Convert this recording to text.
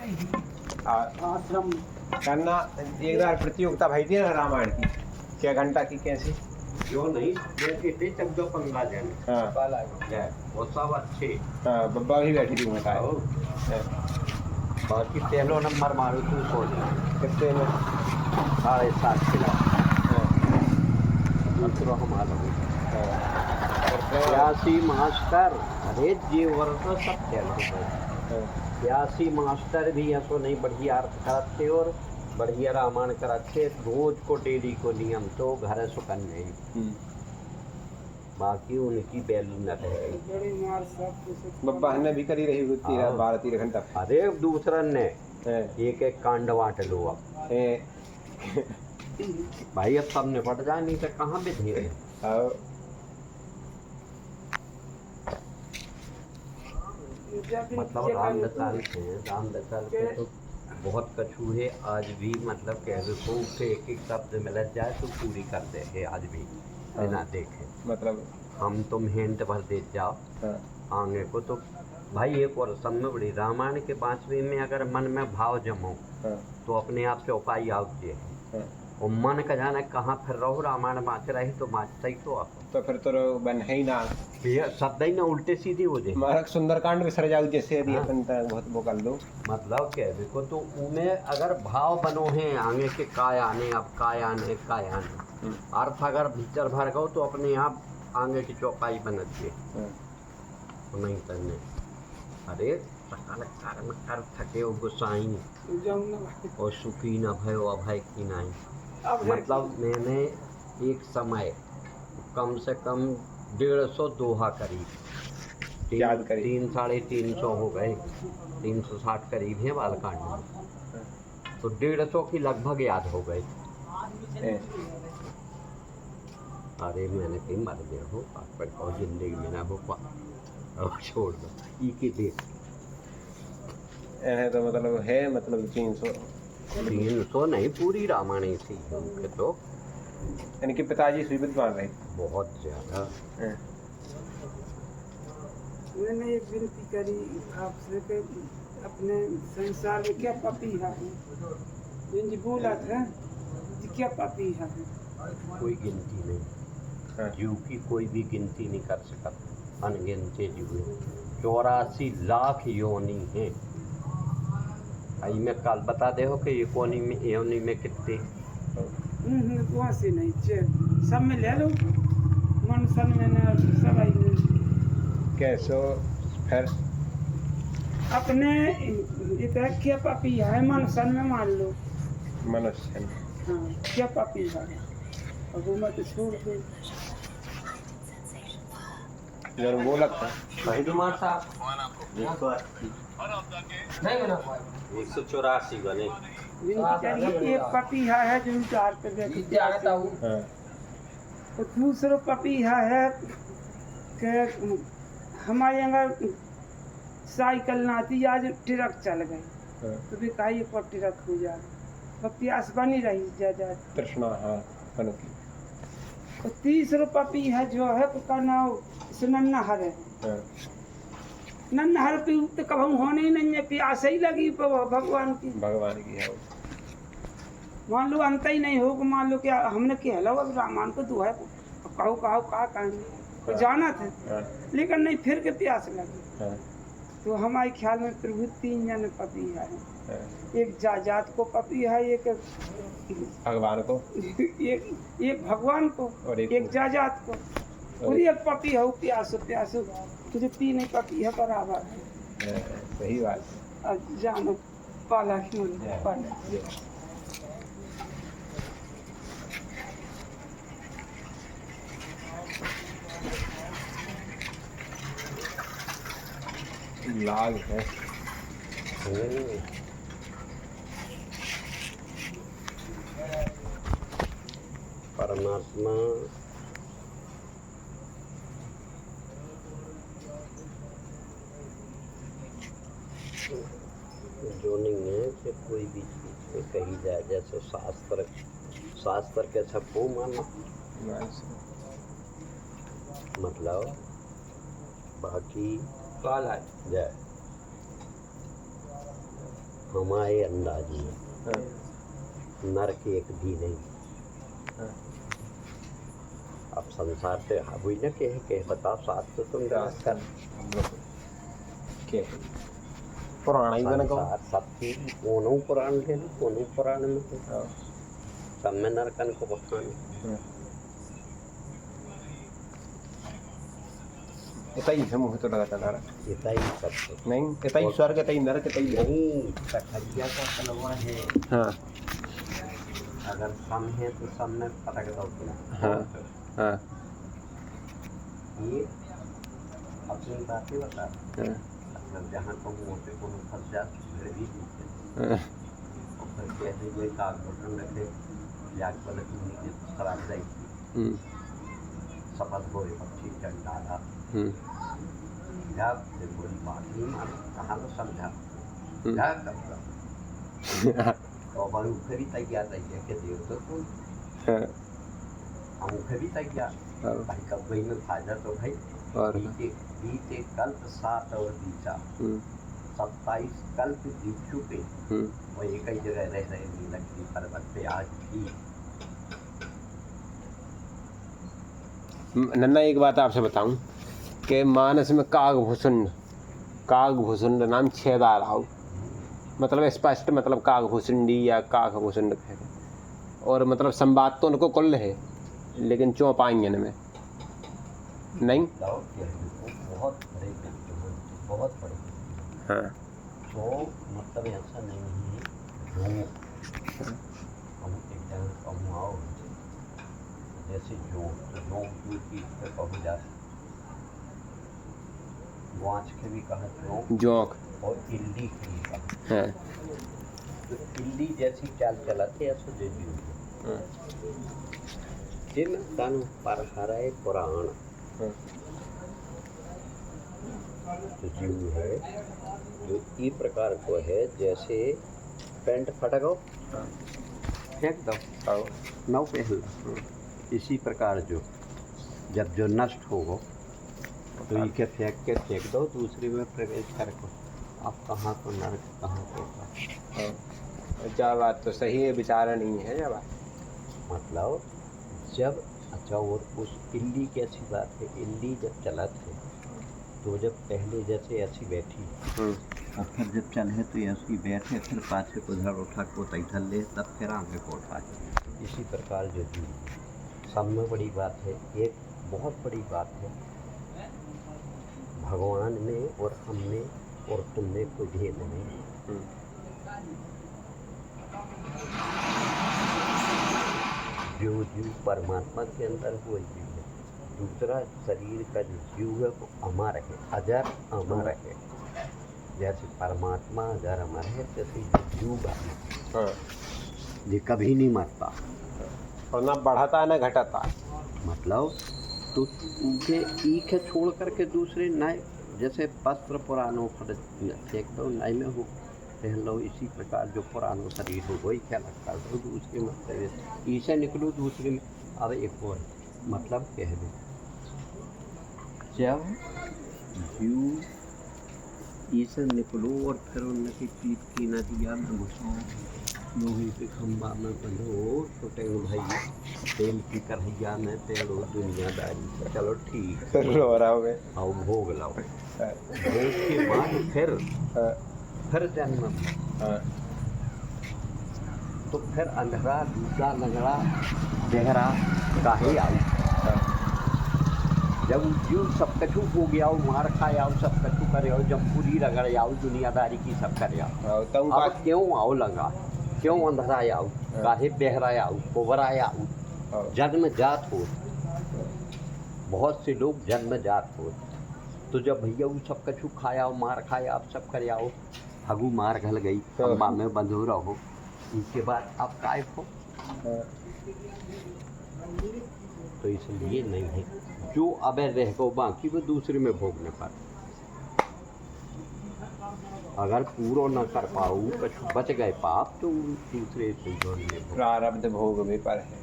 आश्रम करना एक बार प्रतियोगिता भाई थी ना रामायण की, 6 घंटा की कैसी? जो नहीं जैसे थे 14-15 जन हाँ वो सब अच्छे। हाँ, बब्बा भी बैठी थी उनका। आओ। बाकी पहलो नंबर मारो तू सोच कितने में? 7.5 किलो हाँ, दूसरा हमारा हाँ, 82 मास्टर। अरे जी वर्ष सब खेल हो गए। हाँ, 82 मास्टर भी ऐसो नहीं बढ़िया अर्थ कराते और बढ़िया रामायण कराते रोज को डेली को नियम तो घर सुकन नहीं। बाकी उनकी वैल्यू न रहे। बड़ी मार सब बब्बा ने भी करी रही होती है 12-13 घंटा। अरे दूसरा ने हैं, एक एक कांड बांट लो अब हैं, भाई, अब सब निपट जाए नहीं तो कहाँ पे धीरे। आओ, मतलब राम दसाल के तो बहुत कछू है आज भी। मतलब कह को एक एक शब्द मिल जाए तो पूरी कर दे है आज भी बिना देखे। मतलब हम तुम हिंट भर दे जाओ हाँ, आगे को तो भाई एक और समय बड़ी रामायण के 5वें में अगर मन में भाव जमो हाँ, तो अपने आप से उपाय आउटे है। हाँ, और मन का जाना कहाँ फिर रहो रामायण बाँच रही तो बाँचता ही तो आप तो फिर तो बन है ही ना। ये शब्द ही ना उल्टे सीधे हो जाए। हमारा सुंदरकांड भी सर जाऊ जैसे यदि हाँ। अपन बहुत वो कर दो। मतलब क्या देखो तो उनमें अगर भाव बनो हैं आगे के काय आने अब काय आने अर्थ अगर भीतर भर गो तो अपने आप आगे की चौपाई बनती है। हाँ, तो नहीं करने अरे सकल कर्म कर थके हो गुसाई और सुखी न भयो अभय की नहीं। मतलब मैंने एक समय कम से कम 150 दोहा करीब याद करी। 300-350 हो गए। 360 करीब है बालकांड में तो 150 की लगभग याद हो गए। हैं, अरे मैंने कहीं मर गया हो पर और जिंदगी में ना हो पा और छोड़ दो ई के देख। हैं, तो मतलब है मतलब 300 300 नहीं पूरी रामायण थी उनके तो इनके पिताजी सुई विद्वान रहे। बहुत ज़्यादा। हैं, मैंने एक विनती करी आपसे कि अपने संसार में क्या पपीहा है, जिन बोला था कि क्या पपीहा है। कोई गिनती नहीं। हाँ, जीव की कोई भी गिनती नहीं कर सकता। अनगिनते जीव हैं। 84 लाख योनि हैं। आई मैं कल बता दे हो कि योनि में कितने वहाँ से नहीं चेर सब में ले लो मन सन में ना सब आई नहीं। कैसो फिर अपने इतना क्या पपीहा है मन सन में मान लो। मनुष्य हाँ क्या पपीहा है अब वो मत छोड़ दो। जरूर बोलत था भाई कुमार साहब 184 बने। एक पपीहा है जो उतार पे बैठे। हाँ, तो दूसरा पपीहा है कि हमारे यहाँ साइकिल ना थी आज ट्रक चल गई हाँ, तो भी कहा एक और ट्रक हो जाए तो प्यास बनी रही जा तृष्णा हाँ बन की। तो तीसरा पपीहा जो है उसका नाम नन्नाहर है। हाँ, नन्नाहर पे तो कभी होने ही नहीं है प्यास ही लगी भगवान की है वो। मान लो अंत ही नहीं हो मान लो क्या हमने कहला अब रामायण को दुआ कहो कहो कहा कहेंगे तो जाना था हाँ, लेकिन नहीं फिर के प्यास लगी। हाँ, तो हमारे ख्याल में प्रभु 3 जन पपीहा है। हाँ, एक जात को पपीहा है एक भगवान को एक भगवान को और एक जात को और एक पपीहा प्यासो प्यासो तुझे 3 पपीहा बराबर है। सही बात। अब जानो पाला की पाला लाग है परमात्मा जो नहीं है कि कोई भी चीज़ पे कही जाए जैसे शास्त्र के सबको मानो मतलब बाकी काला जय हमारे अंदाज में हाँ, नरक एक भी नहीं। हाँ। अब संसार से वही न कह बताओ साथ तो तुम कर हम लोग के पुराना ही बना कहो। संसार सबकी कोनो पुराण ले लो, कोनो पुराण में तो हाँ, सब में नरकन को बखान। हाँ। इतना ही है मुँह तो लगाता था इतना ही सब तो नहीं, इतना ही स्वर्ग, इतना ही नरक, इतना ही नहीं। कठरिया का तलवा है, हाँ, अगर सम है तो सम में पटक दो तुम। हाँ, हाँ, ये अपनी बातें बता। हाँ, मतलब जहाँ तुम मोटे को फंस जा फिर भी दीजिए हाँ, और फिर कहते हुए काग बटन रखे याद वाले नीचे खराब जाएगी शपथ हो पक्षी चढ़ डाला या फिर कोई बात नहीं मान कहाँ तो समझा क्या करता और बड़े उठे भी तैयार रहिए कि देव तो तुम हम उठे भी तैयार भाई कब भाई में फायदा तो भाई बीते कल्प 7 और बीता 27 कल्प बीत चुके वो एक ही जगह रह रहे नीलगिरी पर्वत पे आज भी। नन्ना एक बात आपसे बताऊं कि मानस में कागभूषुंड नाम 6 बार आओ, मतलब स्पष्ट, मतलब कागभूषुंडी या कागभूषुंड कहते, और मतलब संवाद तो उनको कुल है लेकिन चौपाइयन में नहीं। बहुत बड़े बहुत बड़े। हाँ, तो मतलब ऐसा नहीं है जो हम एक जगह कहूँ आओ जैसे जो दूर की पे पहुँच जाते वाँच के भी कहा जोंक और इल्ली के भी कहा। हाँ, तो इल्ली जैसी चाल चलाते ऐसा दे दी हाँ, जिन तन पर हरे पुराण हाँ, तो जीव है जो ई प्रकार को है जैसे पेंट फटा गो फेंक दो नौ पहला। इसी प्रकार जो जब जो नष्ट हो गो तो ये फेंक दो दूसरी में प्रवेश कर को। अब कहाँ को नरक कहाँ को हाँ। अच्छा, बात तो सही है, विचार नहीं है या बात मतलब जब अच्छा। और उस इल्ली की अच्छी बात है, इल्ली जब चला थे तो जब पहले जैसे ऐसी बैठी और फिर जब चले तो ऐसी बैठे फिर पाछे को धड़ उठा को तैठल ले तब फिर आगे को उठा। इसी प्रकार जो जी सब में बड़ी बात है, एक बहुत बड़ी बात है भगवान में और हम में और तुम में कोई भेद नहीं। जो जीव परमात्मा के अंदर वो जीव है, दूसरा शरीर का जो जीव है वो अमर है, अजर अमर है। जैसे परमात्मा अजर अमर है तैसे जीव है ये कभी नहीं मरता और ना बढ़ता ना घटता। मतलब तो उनके एक है छोड़ करके दूसरे नए जैसे वस्त्र पुरानों पर फेंक दो नए में हो पहन लो। इसी प्रकार जो पुराना शरीर हो वही क्या लगता है तो दूसरे मतलब इसे निकलो दूसरे में। अब एक और मतलब कह दे जब जीव इसे निकलो और फिर उनकी पीठ की नदिया में घुसो लोहे के खंबा में बंधो छोटे भाई तेल की कढ़ैया में पेड़ो दुनियादारी। चलो ठीक रो रहा हो गए आओ भोग लाओ। भोग के बाद फिर जन्म तो फिर अंधेरा दूसरा लंगड़ा गहरा काहे आई। जब जीव सब कछु हो गया मार खाए आओ सब कछु करे आओ जब पूरी रगड़ आओ दुनियादारी की सब करे आओ अब क्यों आओ लंगा क्यों अंधेरा आओ काहे बहरा आओ कोबरा आओ। जन्म जात हो बहुत से लोग जन्म जात हो तो जब भैया वो सब कछु खाया मार खाया आप सब करे आओ हगू मार घल गई खंबा में बंधो रहो इसके बाद आप काय हो। तो इसलिए नहीं है जो अब रह गो बाकी वो दूसरे में भोगने पर अगर पूरा न कर पाओ कुछ बच गए पाप तो दूसरे से प्रारब्ध भोग भी पर है।